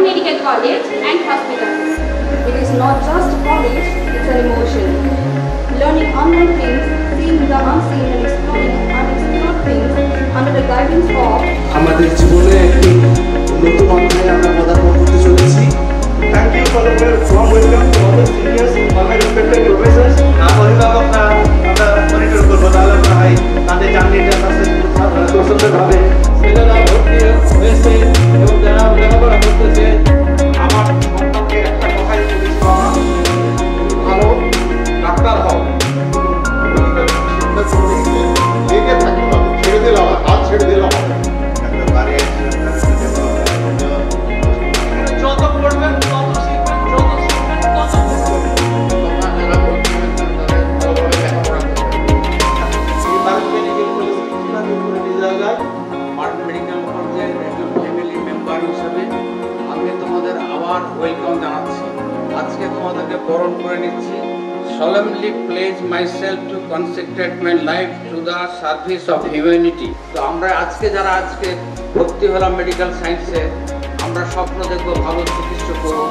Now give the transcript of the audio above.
Medical College and Hospitals. It is not just a college, it's an emotion. Learning unknown things, seeing the unseen and exploring unexplored things under the guidance of আমাদের জীবনে একটি নতুন অধ্যায়ে আমরা পদার্পণ করতে চলেছি। Thank you for the warm welcome to all the seniors, all my respected professors. অভিভাবকরা আমরা মনিটর করবো তাহলে আমরা হয় তাদের জার্নিটা সুন্দরভাবে ছেলেরা ভর্তি হয়েছে এবং যারা লেখাপড়া করতেছে। আমার সন্তানকে একটা কথাই বলেছি, ভালো ডাক্তার হও, লেগে থাকতে হবে, ছেড়ে দিলে হবে, হাত ছেড়ে দিলে হবে। যত পড়বেন তত শিখবেন, যত শিখবেন তত মেডিকেল কলেজের একজন ফ্যামিলি মেম্বার হিসেবে আমি তোমাদের আবার ওয়েলকাম জানাচ্ছি। আজকে তোমাদেরকে বরণ করে নিচ্ছি। solemnly pledge myself to consecrate my life to the service of humanity. তো আমরা আজকে যারা আজকে ভর্তি হলাম মেডিকেল সায়েন্সে, আমরা স্বপ্ন দেখবো ভালো চিকিৎসক হবো,